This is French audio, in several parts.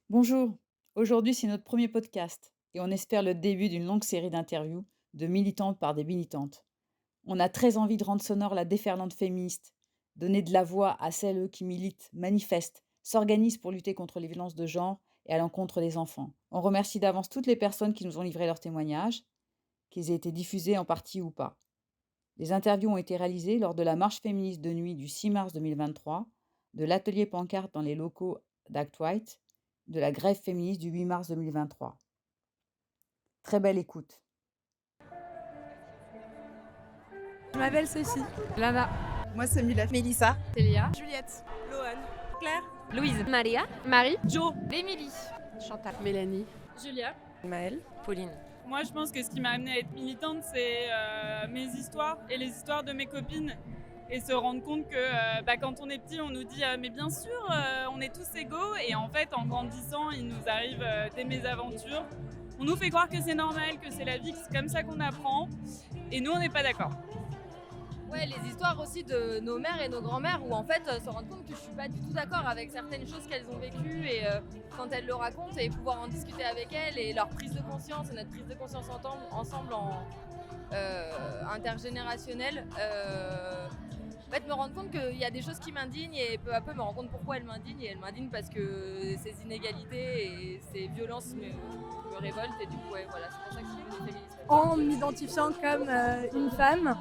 Bonjour, aujourd'hui c'est notre premier podcast et on espère le début d'une longue série d'interviews de militantes par des militantes. On a très envie de rendre sonore la déferlante féministe, donner de la voix à celles qui militent, manifestent, s'organisent pour lutter contre les violences de genre et à l'encontre des enfants. On remercie d'avance toutes les personnes qui nous ont livré leurs témoignages, qu'ils aient été diffusés en partie ou pas. Les interviews ont été réalisées lors de la marche féministe de nuit du 6 mars 2023, de l'atelier pancarte dans les locaux d'Act White, de la grève féministe du 8 mars 2023. Très belle écoute. Je m'appelle Sophie. Lana, Moi, c'est Mélissa. Célia, Juliette. Loane. Claire. Louise, Maria, Marie, Jo. Émilie, Chantal, Mélanie, Julia. Maëlle, Pauline. Moi, je pense que ce qui m'a amenée à être militante, c'est mes histoires et les histoires de mes copines. Et se rendre compte que quand on est petit, on nous dit mais bien sûr, on est tous égaux. Et en fait, en grandissant, il nous arrive des mésaventures. On nous fait croire que c'est normal, que c'est la vie, que c'est comme ça qu'on apprend. Et nous, on n'est pas d'accord. Ouais, les histoires aussi de nos mères et nos grands-mères où en fait se rendre compte que je suis pas du tout d'accord avec certaines choses qu'elles ont vécues et quand elles le racontent et pouvoir en discuter avec elles et leur prise de conscience et notre prise de conscience ensemble en intergénérationnelle. En fait, me rendre compte qu'il y a des choses qui m'indignent et peu à peu me rendre compte pourquoi elles m'indignent et elles m'indignent parce que ces inégalités et ces violences me révoltent et du coup ouais, voilà, c'est pour ça que je suis devenue féministe. En m'identifiant comme une femme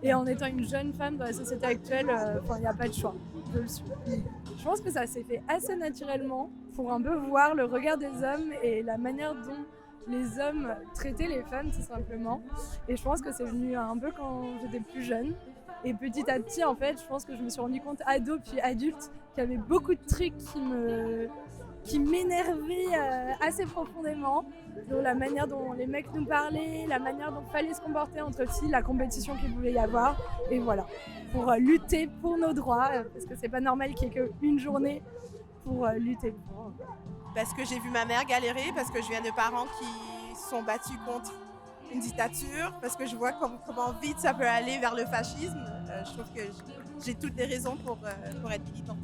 et en étant une jeune femme dans la société actuelle, il n'y a pas de choix. Je le suis. Je pense que ça s'est fait assez naturellement pour un peu voir le regard des hommes et la manière dont les hommes traitaient les femmes tout simplement. Et je pense que c'est venu un peu quand j'étais plus jeune. Et petit à petit, en fait, je pense que je me suis rendu compte, ado puis adulte, qu'il y avait beaucoup de trucs qui m'énervaient assez profondément. Donc, la manière dont les mecs nous parlaient, la manière dont il fallait se comporter entre filles, la compétition qu'il pouvait y avoir. Et voilà, pour lutter pour nos droits, parce que c'est pas normal qu'il y ait qu'une journée pour lutter pour. Parce que j'ai vu ma mère galérer, parce que je viens de parents qui se sont battus contre une dictature, parce que je vois comment vite ça peut aller vers le fascisme. Je trouve que j'ai toutes les raisons pour être militante.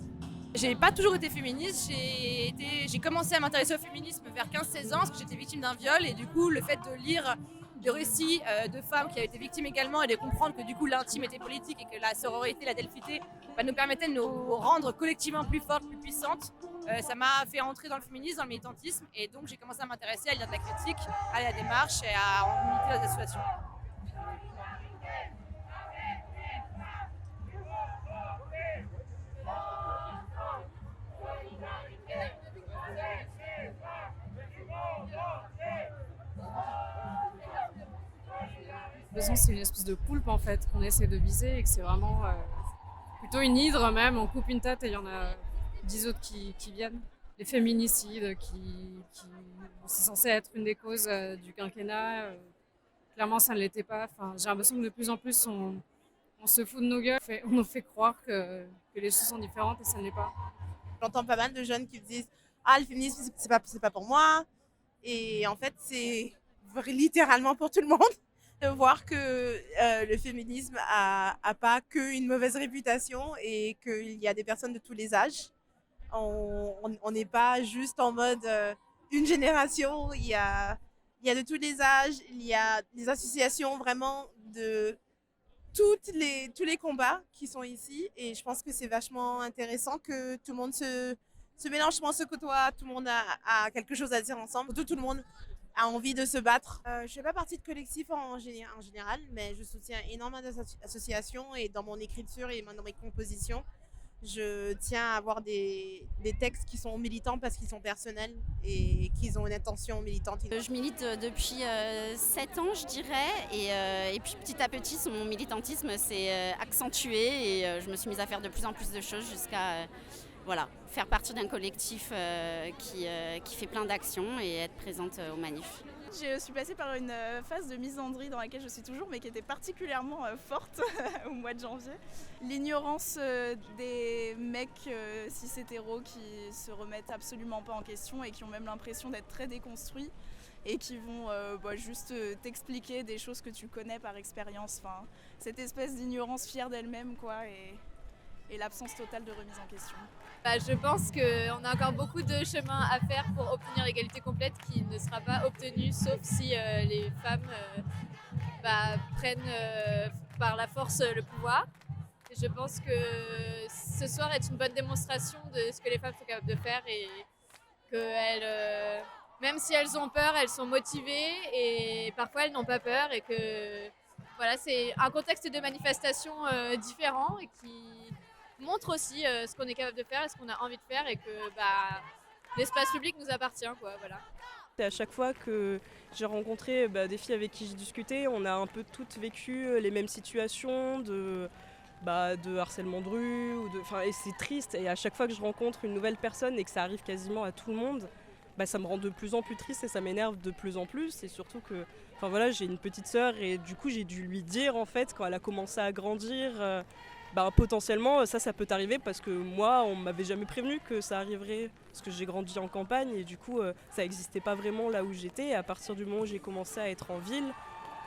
J'ai pas toujours été féministe, j'ai commencé à m'intéresser au féminisme vers 15-16 ans parce que j'étais victime d'un viol et du coup le fait de lire des récits de femmes qui avaient été victimes également et de comprendre que du coup l'intime était politique et que la sororité, la delphité nous permettait de nous rendre collectivement plus fortes, plus puissantes, ça m'a fait entrer dans le féminisme, dans le militantisme et donc j'ai commencé à m'intéresser à lire de la critique, à aller à des marches et à militer dans des associations. L'impression que c'est une espèce de poulpe en fait qu'on essaie de viser et que c'est vraiment plutôt une hydre même. On coupe une tête et il y en a 10 autres qui viennent. Les féminicides c'est censé être une des causes du quinquennat. Clairement ça ne l'était pas. Enfin, j'ai l'impression que de plus en plus on se fout de nos gueules. On nous fait croire que les choses sont différentes et ça ne l'est pas. J'entends pas mal de jeunes qui me disent « Ah, le féminisme, c'est pas pour moi ». Et en fait, c'est littéralement pour tout le monde. De voir que le féminisme a pas qu'une mauvaise réputation et qu'il y a des personnes de tous les âges. On n'est pas juste en mode une génération, il y a de tous les âges, il y a des associations vraiment de tous les combats qui sont ici et je pense que c'est vachement intéressant que tout le monde se mélange, tout le monde se côtoie, tout le monde a quelque chose à dire ensemble, surtout tout le monde a envie de se battre. Je ne fais pas partie de collectif en général, mais je soutiens énormément d'associations et dans mon écriture et dans mes compositions, je tiens à avoir des textes qui sont militants parce qu'ils sont personnels et qu'ils ont une intention militante. je milite depuis 7 ans, je dirais, et puis petit à petit, mon militantisme s'est accentué et je me suis mise à faire de plus en plus de choses jusqu'à faire partie d'un collectif qui fait plein d'actions et être présente aux manifs. Je suis passée par une phase de misandrie dans laquelle je suis toujours, mais qui était particulièrement forte au mois de janvier. L'ignorance des mecs cis-hétéros qui se remettent absolument pas en question et qui ont même l'impression d'être très déconstruits et qui vont juste t'expliquer des choses que tu connais par expérience. Enfin, cette espèce d'ignorance fière d'elle-même, quoi. et l'absence totale de remise en question. Je pense qu'on a encore beaucoup de chemin à faire pour obtenir l'égalité complète qui ne sera pas obtenue sauf si les femmes prennent par la force le pouvoir. Et je pense que ce soir est une bonne démonstration de ce que les femmes sont capables de faire et qu'elles, même si elles ont peur, elles sont motivées et parfois elles n'ont pas peur et que voilà, c'est un contexte de manifestation différent et qui montre aussi ce qu'on est capable de faire et ce qu'on a envie de faire et que l'espace public nous appartient, quoi, voilà. Et à chaque fois que j'ai rencontré des filles avec qui j'ai discuté, on a un peu toutes vécu les mêmes situations de harcèlement de rue, et c'est triste. Et à chaque fois que je rencontre une nouvelle personne et que ça arrive quasiment à tout le monde, ça me rend de plus en plus triste et ça m'énerve de plus en plus. Et surtout que j'ai une petite sœur et du coup j'ai dû lui dire en fait quand elle a commencé à grandir, potentiellement ça peut t'arriver parce que moi on m'avait jamais prévenu que ça arriverait parce que j'ai grandi en campagne et du coup ça n'existait pas vraiment là où j'étais. Et à partir du moment où j'ai commencé à être en ville,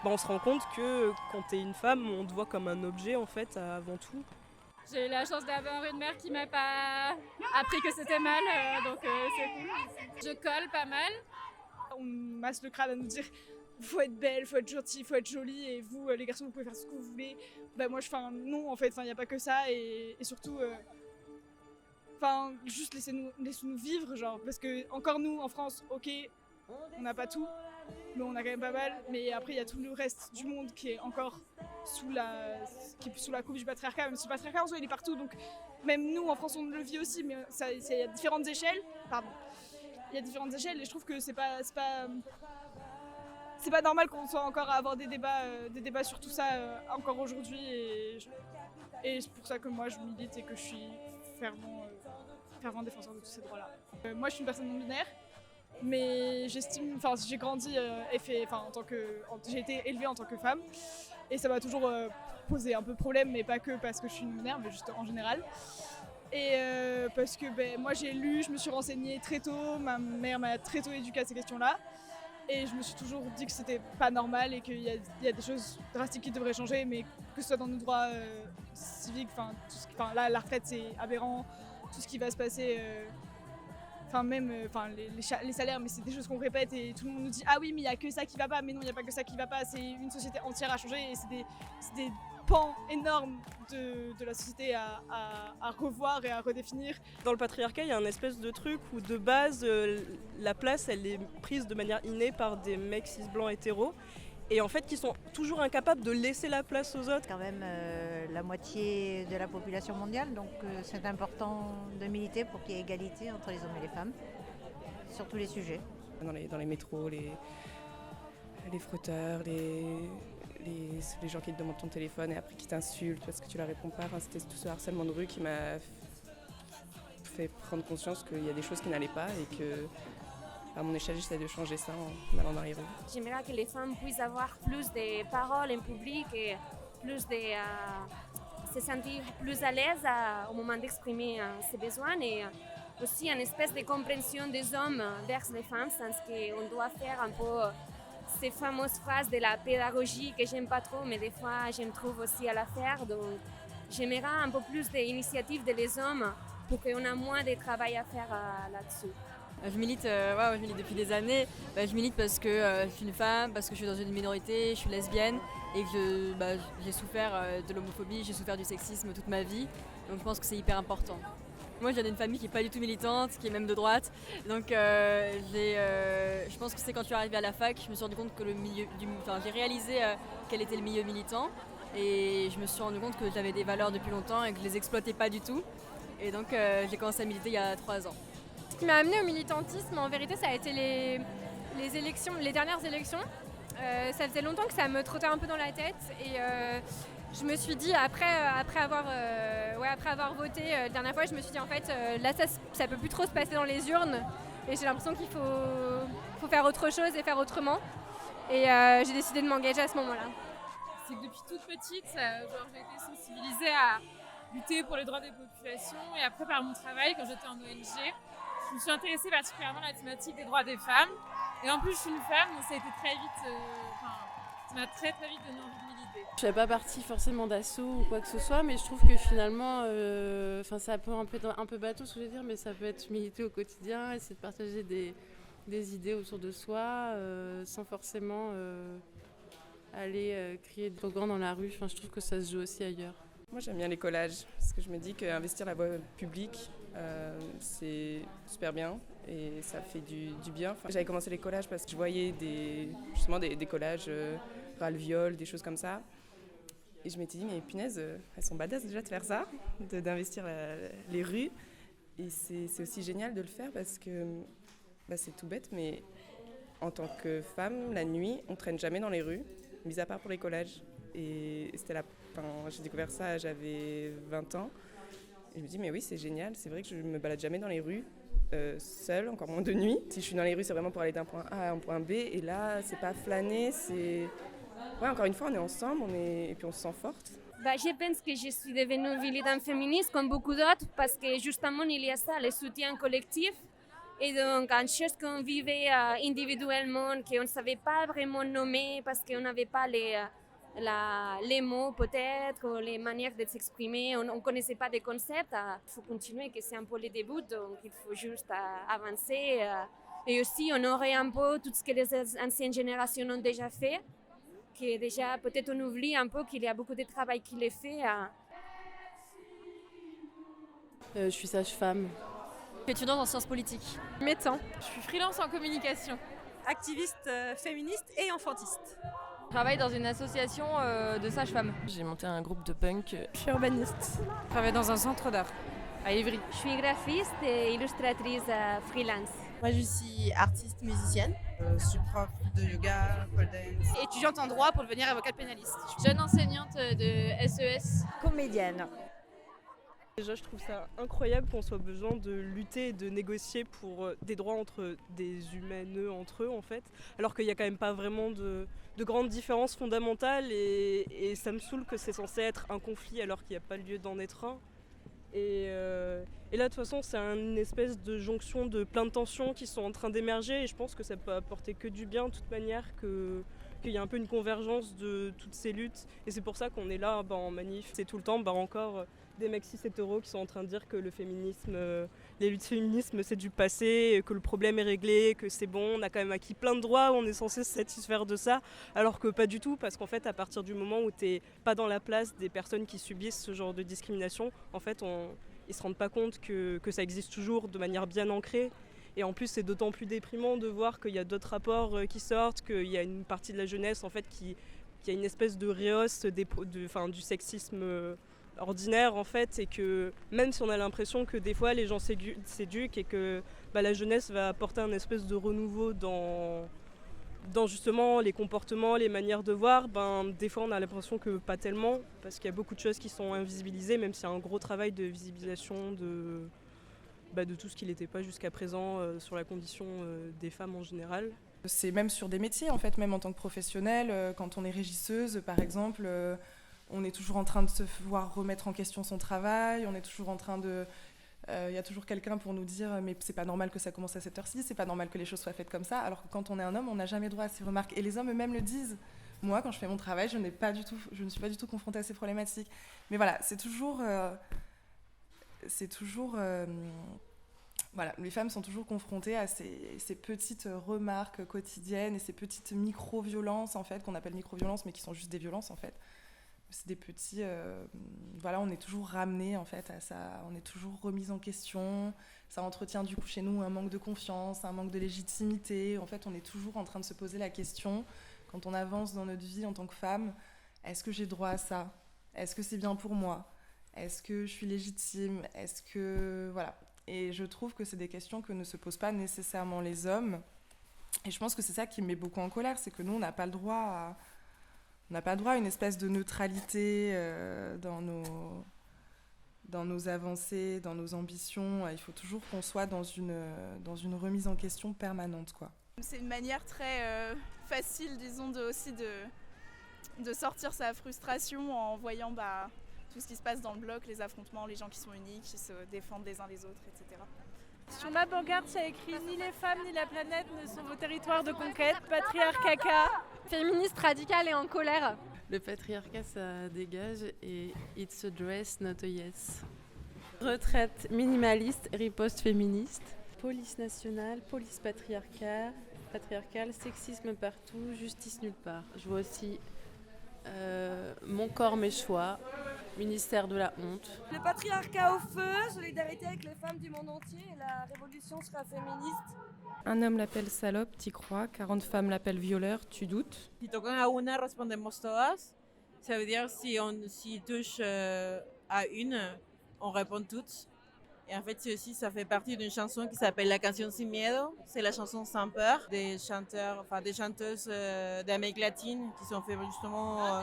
on se rend compte que quand t'es une femme, on te voit comme un objet en fait avant tout. J'ai eu la chance d'avoir une mère qui m'a pas appris que c'était mal, donc c'est cool. Je colle pas mal. On masse le crâne à nous dire faut être belle, faut être gentille, faut être jolie et vous les garçons vous pouvez faire ce que vous voulez. Non en fait, il n'y a pas que ça et surtout juste laissez-nous vivre parce que encore nous en France, ok, on n'a pas tout, mais on a quand même pas mal. Mais après il y a tout le reste du monde qui est encore sous la coupe du patriarcat, même si le patriarcat en soi il est partout, donc même nous en France on le vit aussi, mais il y a différentes échelles. Il y a différentes échelles et je trouve que c'est pas normal qu'on soit encore à avoir des débats sur tout ça encore aujourd'hui et c'est pour ça que moi je milite et que je suis fervent défenseur de tous ces droits-là. Moi je suis une personne non binaire, mais j'ai grandi j'ai été élevée en tant que femme et ça m'a toujours posé un peu problème, mais pas que parce que je suis non binaire, mais juste en général. Et parce que moi j'ai lu, je me suis renseignée très tôt, ma mère m'a très tôt éduquée à ces questions-là. Et je me suis toujours dit que c'était pas normal et qu'il y a des choses drastiques qui devraient changer, mais que ce soit dans nos droits civiques, la retraite c'est aberrant, tout ce qui va se passer, les salaires, mais c'est des choses qu'on répète et tout le monde nous dit ah oui mais il y a que ça qui va pas, mais non il y a pas que ça qui va pas, c'est une société entière à changer et c'est des pans énormes de la société à revoir et à redéfinir. Dans le patriarcat, il y a un espèce de truc où de base, la place elle est prise de manière innée par des mecs cis blancs hétéros et en fait qui sont toujours incapables de laisser la place aux autres. Quand même la moitié de la population mondiale, donc c'est important de militer pour qu'il y ait égalité entre les hommes et les femmes sur tous les sujets. Dans les métros, les frotteurs, les gens qui te demandent ton téléphone et après qui t'insultent parce que tu leur réponds pas. C'était tout ce harcèlement de rue qui m'a fait prendre conscience qu'il y a des choses qui n'allaient pas et que à mon échelle j'essaie de changer ça en allant dans les rues. J'aimerais que les femmes puissent avoir plus de paroles en public et plus se sentir plus à l'aise au moment d'exprimer ses besoins et aussi une espèce de compréhension des hommes vers les femmes, sans qu'on doit faire un peu ces fameuses phrases de la pédagogie que j'aime pas trop, mais des fois je me trouve aussi à la faire. Donc j'aimerais un peu plus d'initiatives des hommes pour qu'on ait moins de travail à faire là-dessus. Je milite depuis des années. Je milite parce que je suis une femme, parce que je suis dans une minorité, je suis lesbienne et que j'ai souffert de l'homophobie, j'ai souffert du sexisme toute ma vie. Donc je pense que c'est hyper important. Moi, je viens d'une famille qui n'est pas du tout militante, qui est même de droite. Donc, je pense que c'est quand je suis arrivée à la fac, je me suis rendu compte que j'ai réalisé quel était le milieu militant. Et je me suis rendu compte que j'avais des valeurs depuis longtemps et que je les exploitais pas du tout. Et donc, j'ai commencé à militer il y a 3 ans. Ce qui m'a amenée au militantisme, en vérité, ça a été les dernières élections. Ça faisait longtemps que ça me trottait un peu dans la tête. Et je me suis dit, après avoir voté la dernière fois, je me suis dit en fait, là ça peut plus trop se passer dans les urnes et j'ai l'impression qu'il faut faire autre chose et faire autrement. Et j'ai décidé de m'engager à ce moment-là. C'est que depuis toute petite, j'ai été sensibilisée à lutter pour les droits des populations et après par mon travail, quand j'étais en ONG, je me suis intéressée particulièrement à la thématique des droits des femmes. Et en plus, je suis une femme, donc ça a été très vite... Ça m'a très très vite donné envie de militer. Je fais pas partie forcément d'assaut ou quoi que ce soit, mais je trouve que finalement, ça peut un peu bateau ce que je veux dire, mais ça peut être militer au quotidien, essayer de partager des idées autour de soi, sans forcément aller crier trop grand dans la rue. Enfin, je trouve que ça se joue aussi ailleurs. Moi j'aime bien les collages, parce que je me dis qu'investir la voie publique, c'est super bien et ça fait du bien. Enfin, j'avais commencé les collages parce que je voyais justement des collages ras le viol, des choses comme ça. Et je m'étais dit, mais punaise, elles sont badass déjà de faire ça, d'investir les rues. Et c'est aussi génial de le faire parce que c'est tout bête, mais en tant que femme, la nuit, on ne traîne jamais dans les rues, mis à part pour les collages. Et j'ai découvert ça, j'avais 20 ans. Et je me dis, mais oui, c'est génial, c'est vrai que je me balade jamais dans les rues, seule, encore moins de nuit. Si je suis dans les rues, c'est vraiment pour aller d'un point A à un point B. Et là, c'est pas flâner, c'est... Ouais, encore une fois, on est ensemble, et puis on se sent forte. Je pense que je suis devenue militante féministe comme beaucoup d'autres parce que justement, il y a ça, le soutien collectif. Et donc, une chose qu'on vivait individuellement, qu'on ne savait pas vraiment nommer parce qu'on n'avait pas les mots peut-être, ou les manières de s'exprimer, on ne connaissait pas des concepts. Il faut continuer, que c'est un peu le début, donc il faut juste avancer. Et aussi honorer un peu tout ce que les anciennes générations ont déjà fait, qui est déjà, peut-être on oublie un peu qu'il y a beaucoup de travail qui est fait. Je suis sage-femme. Étudiante en sciences politiques. Médecin. Je suis freelance en communication. Activiste féministe et enfantiste. Je travaille dans une association de sages-femmes. J'ai monté un groupe de punk. Je suis urbaniste. Je travaille dans un centre d'art à Ivry. Je suis graphiste et illustratrice freelance. Moi, je suis artiste musicienne. Je suis prof de yoga, pole dance. Étudiante en droit pour devenir avocate pénaliste. Jeune enseignante de SES. Comédienne. Déjà, je trouve ça incroyable qu'on soit besoin de lutter et de négocier pour des droits entre des humains entre eux, en fait, alors qu'il n'y a quand même pas vraiment de grandes différences fondamentales et ça me saoule que c'est censé être un conflit alors qu'il n'y a pas lieu d'en être un. Et là, de toute façon, c'est une espèce de jonction de plein de tensions qui sont en train d'émerger et je pense que ça peut apporter que du bien de toute manière, qu'il y a un peu une convergence de toutes ces luttes. Et c'est pour ça qu'on est là en manif. C'est tout le temps encore des mecs cis hétéros qui sont en train de dire que le féminisme, les luttes féminismes, c'est du passé, que le problème est réglé, que c'est bon, on a quand même acquis plein de droits, on est censé se satisfaire de ça, alors que pas du tout, parce qu'en fait, à partir du moment où t'es pas dans la place des personnes qui subissent ce genre de discrimination, en fait, ils se rendent pas compte que ça existe toujours de manière bien ancrée. Et en plus, c'est d'autant plus déprimant de voir qu'il y a d'autres rapports qui sortent, qu'il y a une partie de la jeunesse en fait qui a une espèce de réhausse du sexisme ordinaire en fait, et que même si on a l'impression que des fois les gens s'éduquent et que la jeunesse va apporter un espèce de renouveau dans justement les comportements, les manières de voir, des fois on a l'impression que pas tellement, parce qu'il y a beaucoup de choses qui sont invisibilisées, même s'il y a un gros travail de visibilisation de tout ce qui n'était pas jusqu'à présent sur la condition des femmes en général. C'est même sur des métiers, en fait, même en tant que professionnelle, quand on est régisseuse, par exemple, on est toujours en train de se voir remettre en question son travail, on est toujours en train de... y a toujours quelqu'un pour nous dire « mais c'est pas normal que ça commence à cette heure-ci, c'est pas normal que les choses soient faites comme ça », alors que quand on est un homme, on n'a jamais droit à ces remarques. Et les hommes eux-mêmes le disent. Moi, quand je fais mon travail, je ne suis pas du tout confrontée à ces problématiques. Mais voilà, c'est toujours... Voilà, les femmes sont toujours confrontées à ces petites remarques quotidiennes et ces petites micro-violences, en fait, qu'on appelle micro-violences, mais qui sont juste des violences, en fait. C'est des petits... voilà, on est toujours ramené, en fait, à ça. On est toujours remis en question. Ça entretient, du coup, chez nous, un manque de confiance, un manque de légitimité. En fait, on est toujours en train de se poser la question, quand on avance dans notre vie en tant que femme, est-ce que j'ai droit à ça ? Est-ce que c'est bien pour moi ? Est-ce que je suis légitime ? Est-ce que... Voilà. Et je trouve que c'est des questions que ne se posent pas nécessairement les hommes. Et je pense que c'est ça qui me met beaucoup en colère, c'est que nous, on n'a pas le droit à une espèce de neutralité dans nos avancées, dans nos ambitions. Il faut toujours qu'on soit dans une remise en question permanente, quoi. C'est une manière très facile, disons, de sortir sa frustration en voyant tout ce qui se passe dans le bloc, les affrontements, les gens qui sont unis, qui se défendent les uns les autres, etc. Sur ma pancarte, il y a écrit « Ni les femmes ni la planète ne sont vos territoires de conquête, patriarcat caca ». Féministe radicale et en colère. Le patriarcat, ça dégage et it's a dress, not a yes. Retraite minimaliste, riposte féministe. Police nationale, police patriarcale, sexisme partout, justice nulle part. Je vois aussi mon corps, mes choix, ministère de la honte. Le patriarcat au feu, solidarité avec les femmes du monde entier et la révolution sera féministe. Un homme l'appelle salope, t'y crois. 40 femmes l'appellent violeur, tu doutes. Si tocan a una, respondemos todas. Ça veut dire si touche à une, on répond toutes. Et en fait, ça fait partie d'une chanson qui s'appelle La canción sin miedo. C'est la chanson sans peur des chanteuses d'Amérique latine qui sont fait justement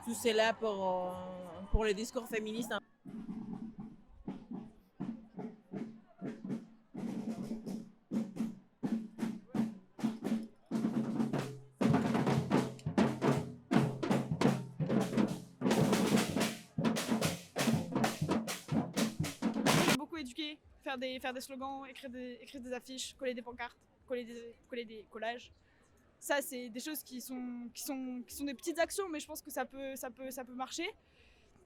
tout cela pour le discours féministe. Éduquer, faire des slogans, écrire des affiches, coller des pancartes, coller des collages. Ça, c'est des choses qui sont des petites actions, mais je pense que ça peut marcher.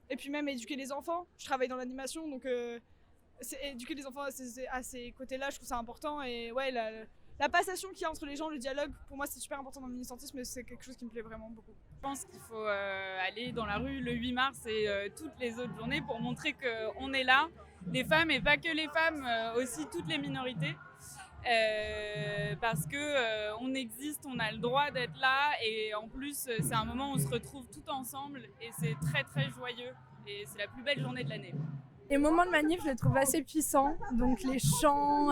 Et puis même éduquer les enfants. Je travaille dans l'animation, donc éduquer les enfants à ces côtés-là, je trouve ça important. Et ouais, la passation qu'il y a entre les gens, le dialogue, pour moi, c'est super important dans le militantisme, c'est quelque chose qui me plaît vraiment beaucoup. Je pense qu'il faut aller dans la rue le 8 mars et toutes les autres journées pour montrer qu'on est là. Les femmes et pas que les femmes, aussi toutes les minorités, parce que on existe, on a le droit d'être là et en plus c'est un moment où on se retrouve tout ensemble et c'est très très joyeux et c'est la plus belle journée de l'année. Les moments de manif, je les trouve assez puissants, donc les chants,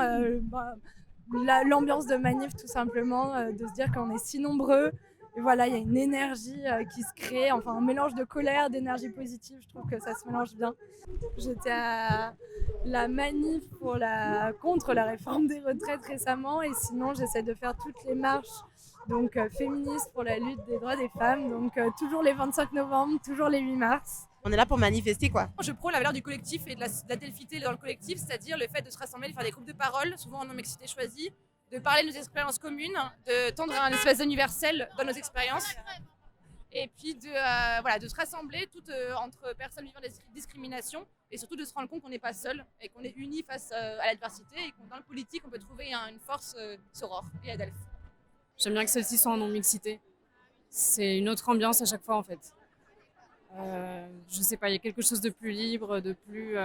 l'ambiance de manif tout simplement, de se dire qu'on est si nombreux. Et voilà, il y a une énergie qui se crée, enfin un mélange de colère, d'énergie positive, je trouve que ça se mélange bien. J'étais à la manif contre la réforme des retraites récemment et sinon j'essaie de faire toutes les marches donc, féministes pour la lutte des droits des femmes, donc toujours les 25 novembre, toujours les 8 mars. On est là pour manifester quoi. Je prône la valeur du collectif et de la delphité dans le collectif, c'est-à-dire le fait de se rassembler, de faire des groupes de parole, souvent en non-mixité choisie, de parler de nos expériences communes, de tendre à un espace universel dans nos expériences, et puis de se rassembler toutes entre personnes vivant des discriminations, et surtout de se rendre compte qu'on n'est pas seul, et qu'on est unis face à l'adversité, et que dans le politique, on peut trouver une force soror et Adelph. J'aime bien que celles-ci soient en non-mixité. C'est une autre ambiance à chaque fois en fait. Je sais pas, il y a quelque chose de plus libre, de plus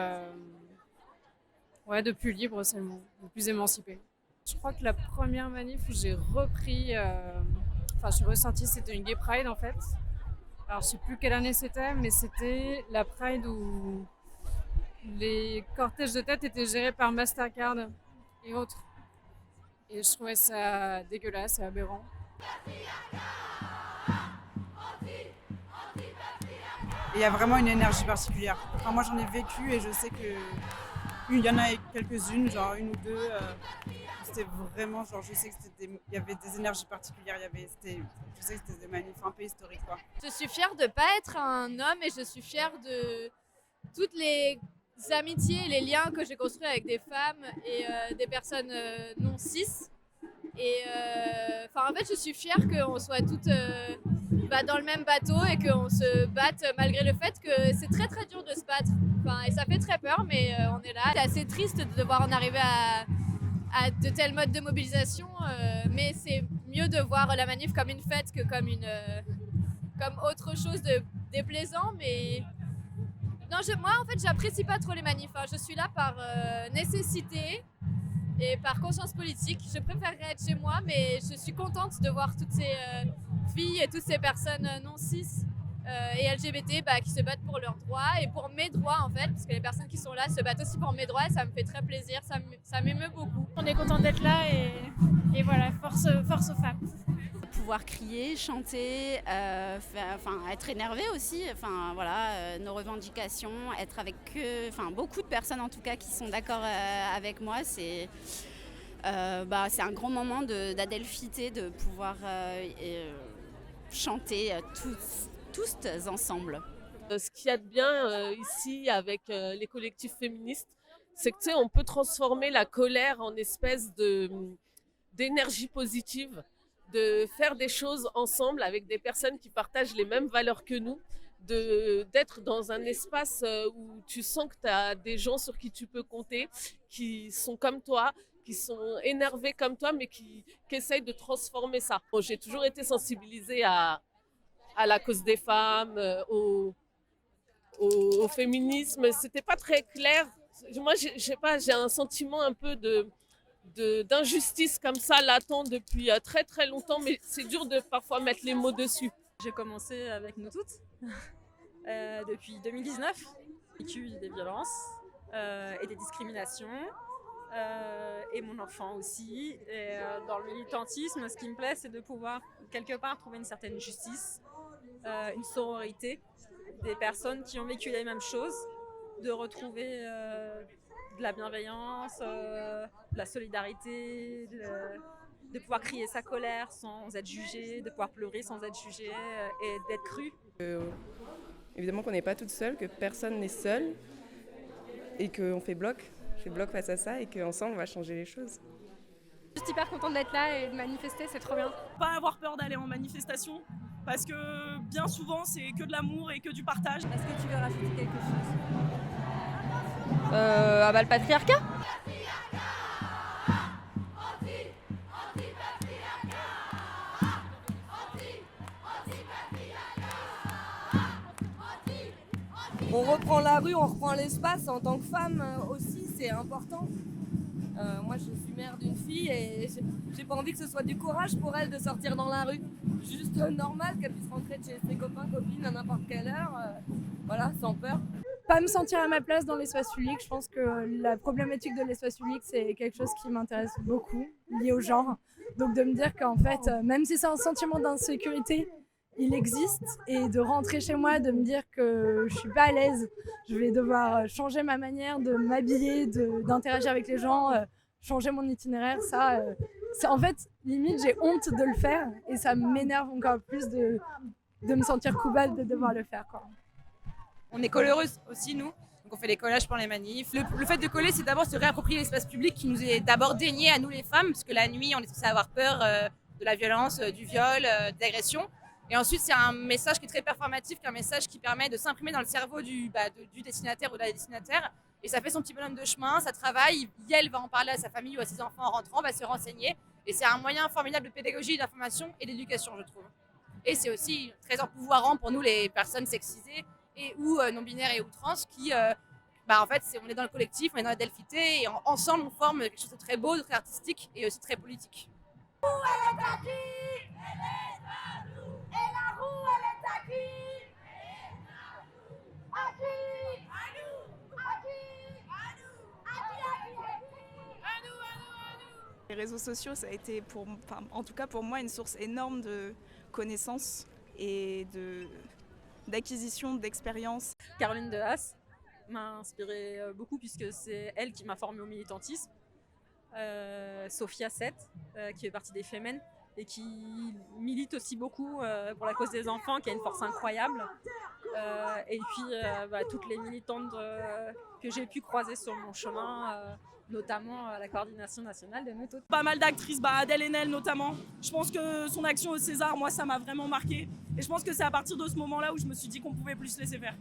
libre, c'est le mot, de plus émancipé. Je crois que la première manif où j'ai repris, j'ai ressenti, c'était une Gay Pride en fait. Alors je sais plus quelle année c'était, mais c'était la Pride où les cortèges de tête étaient gérés par Mastercard et autres. Et je trouvais ça dégueulasse et aberrant. Il y a vraiment une énergie particulière. Enfin, moi j'en ai vécu et je sais qu'il y en a quelques-unes, genre une ou deux. C'était vraiment, genre je sais qu'il y avait des énergies particulières, je sais que c'était des manifs un peu historiques quoi. Je suis fière de ne pas être un homme et je suis fière de toutes les amitiés et les liens que j'ai construits avec des femmes et des personnes non cis. Et en fait je suis fière qu'on soit toutes dans le même bateau et qu'on se batte malgré le fait que c'est très très dur de se battre. Et ça fait très peur mais on est là. C'est assez triste de devoir en arriver à de tels modes de mobilisation, mais c'est mieux de voir la manif comme une fête que comme autre chose de déplaisant. Mais non, moi en fait j'apprécie pas trop les manifs. Je suis là par nécessité et par conscience politique. Je préférerais être chez moi, mais je suis contente de voir toutes ces filles et toutes ces personnes non cis et LGBT qui se battent pour leurs droits et pour mes droits en fait, parce que les personnes qui sont là se battent aussi pour mes droits et ça me fait très plaisir, ça m'émeut beaucoup. On est content d'être là et voilà, force aux femmes. Pouvoir crier, chanter, être énervé aussi, nos revendications, être avec beaucoup de personnes en tout cas qui sont d'accord avec moi, c'est un grand moment d'adelphité de pouvoir chanter tous ensemble. Ce qu'il y a de bien ici avec les collectifs féministes, c'est que tu sais, on peut transformer la colère en espèce d'énergie positive, de faire des choses ensemble avec des personnes qui partagent les mêmes valeurs que nous, d'être dans un espace où tu sens que tu as des gens sur qui tu peux compter, qui sont comme toi, qui sont énervés comme toi, mais qui essayent de transformer ça. Bon, j'ai toujours été sensibilisée à la cause des femmes, au féminisme. C'était pas très clair. Moi, j'ai un sentiment un peu d'injustice comme ça, latent depuis très très longtemps, mais c'est dur de parfois mettre les mots dessus. J'ai commencé avec nous toutes depuis 2019. J'ai vécu des violences et des discriminations. Et mon enfant aussi. Et dans le militantisme, ce qui me plaît, c'est de pouvoir quelque part trouver une certaine justice, une sororité, des personnes qui ont vécu les mêmes choses, de retrouver de la bienveillance, de la solidarité, de pouvoir crier sa colère sans être jugé, de pouvoir pleurer sans être jugé et d'être cru. Évidemment qu'on n'est pas toute seule, que personne n'est seul et qu'on fait bloc. Je fais bloc face à ça et qu'ensemble on va changer les choses. Je suis hyper contente d'être là et de manifester, c'est trop bien. Pas avoir peur d'aller en manifestation parce que bien souvent c'est que de l'amour et que du partage. Est-ce que tu veux rajouter quelque chose Le patriarcat. On reprend la rue, on reprend l'espace. En tant que femme aussi, c'est important. Moi, je suis mère d'une fille et j'ai pas envie que ce soit du courage pour elle de sortir dans la rue. Juste normal qu'elle puisse rentrer de chez ses copains, copines à n'importe quelle heure, voilà, sans peur. Pas me sentir à ma place dans l'espace public. Je pense que la problématique de l'espace public, c'est quelque chose qui m'intéresse beaucoup, lié au genre. Donc de me dire qu'en fait, même si c'est un sentiment d'insécurité, il existe, et de rentrer chez moi, de me dire que je suis pas à l'aise, je vais devoir changer ma manière de m'habiller, d'interagir avec les gens, changer mon itinéraire, c'est en fait, limite j'ai honte de le faire et ça m'énerve encore plus de me sentir coupable de devoir le faire, quoi. On est coloreuses aussi, nous. Donc on fait des collages pour les manifs. Le fait de coller, c'est d'abord se réapproprier l'espace public qui nous est d'abord dénié à nous les femmes, parce que la nuit, on est censé avoir peur de la violence, du viol, des agressions. Et ensuite, c'est un message qui est très performatif, qui est un message qui permet de s'imprimer dans le cerveau du destinataire ou de la destinataire. Et ça fait son petit bonhomme de chemin, ça travaille, elle va en parler à sa famille ou à ses enfants en rentrant, va se renseigner. Et c'est un moyen formidable de pédagogie, d'information et d'éducation, je trouve. Et c'est aussi très empouvoirant pour nous, les personnes sexisées et ou non-binaires et ou trans, qui, en fait, on est dans le collectif, on est dans la delphité, et ensemble, on forme quelque chose de très beau, de très artistique et aussi très politique. Elle est acquis, elle est à nous. Et la roue, elle est acquis, elle est à nous. Acquis, à nous. Acquis, à nous. Acquis, à nous. Les réseaux sociaux, ça a été, en tout cas pour moi, une source énorme de connaissances et d'acquisition d'expérience. Caroline de Haas m'a inspirée beaucoup puisque c'est elle qui m'a formée au militantisme. Sophia Seth, qui fait partie des Femmes et qui milite aussi beaucoup pour la cause des enfants, qui a une force incroyable. Et puis toutes les militantes que j'ai pu croiser sur mon chemin, notamment la coordination nationale de nous toutes. Pas mal d'actrices, Adèle Haenel notamment. Je pense que son action au César, moi, ça m'a vraiment marqué. Et je pense que c'est à partir de ce moment-là où je me suis dit qu'on pouvait plus se laisser faire.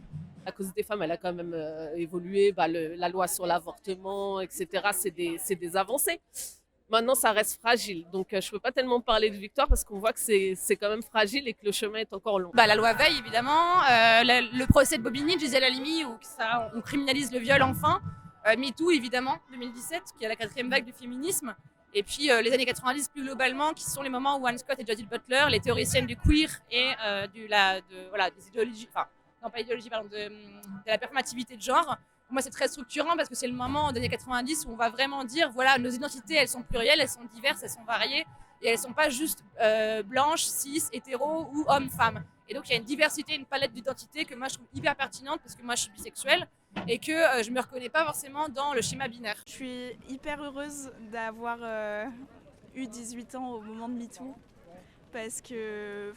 La cause des femmes, elle a quand même évolué. La loi sur l'avortement, etc., c'est des avancées. Maintenant, ça reste fragile. Donc, je ne peux pas tellement parler de victoire parce qu'on voit que c'est quand même fragile et que le chemin est encore long. La loi Veil, évidemment. Le procès de Bobigny, de Gisèle Halimi, où on criminalise le viol enfin. MeToo, évidemment, 2017, qui est la 4e vague du féminisme. Et puis les années 90 plus globalement, qui sont les moments où Anne Scott et Judith Butler, les théoriciennes du queer et des idéologies, non pas idéologie, pardon, de la performativité de genre. Pour moi, c'est très structurant parce que c'est le moment des années 90 où on va vraiment dire, voilà, nos identités, elles sont plurielles, elles sont diverses, elles sont variées, et elles ne sont pas juste blanches, cis, hétéros ou hommes-femmes. Et donc, il y a une diversité, une palette d'identités que moi, je trouve hyper pertinente parce que moi, je suis bisexuelle et que je ne me reconnais pas forcément dans le schéma binaire. Je suis hyper heureuse d'avoir eu 18 ans au moment de MeToo. Parce que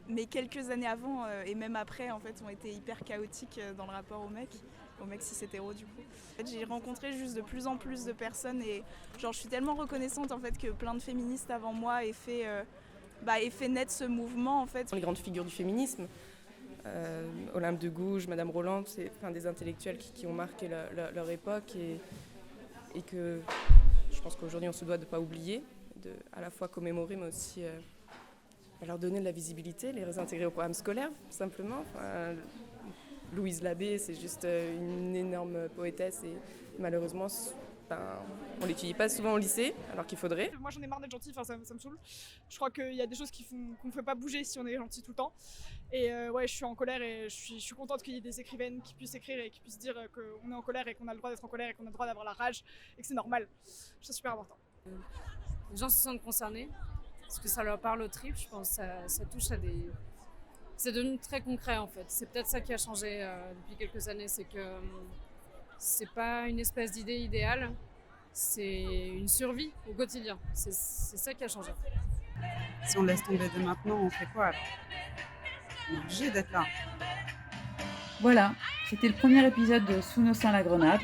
mes quelques années avant et même après en fait, ont été hyper chaotiques dans le rapport aux mecs. aux mecs cis hétéros du coup. En fait, j'ai rencontré juste de plus en plus de personnes et genre je suis tellement reconnaissante en fait que plein de féministes avant moi aient fait naître ce mouvement en fait. Les grandes figures du féminisme, Olympe de Gouges, Madame Roland, c'est des intellectuels qui ont marqué leur époque et que je pense qu'aujourd'hui on se doit de ne pas oublier, de à la fois commémorer mais aussi leur donner de la visibilité, les réintégrer au programme scolaire simplement. Louise Labbé, c'est juste une énorme poétesse et malheureusement on ne l'étudie pas souvent au lycée alors qu'il faudrait. Moi j'en ai marre d'être gentille, ça me saoule. Je crois qu'il y a des choses qu'on ne fait pas bouger si on est gentil tout le temps. Et je suis en colère et je suis contente qu'il y ait des écrivaines qui puissent écrire et qui puissent dire qu'on est en colère et qu'on a le droit d'être en colère et qu'on a le droit d'avoir la rage et que c'est normal. C'est super important. Les gens se sentent concernés parce que ça leur parle aux tripes, je pense. Ça touche à des... C'est devenu très concret en fait. C'est peut-être ça qui a changé depuis quelques années, c'est que c'est pas une espèce d'idée idéale, c'est une survie au quotidien. C'est ça qui a changé. Si on laisse tomber dès maintenant, on fait quoi alors? On est obligé d'être là. Voilà, c'était le premier épisode de Sous nos seins la grenade.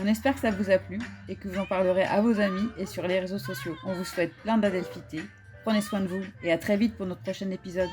On espère que ça vous a plu et que vous en parlerez à vos amis et sur les réseaux sociaux. On vous souhaite plein d'adelphité, prenez soin de vous et à très vite pour notre prochain épisode.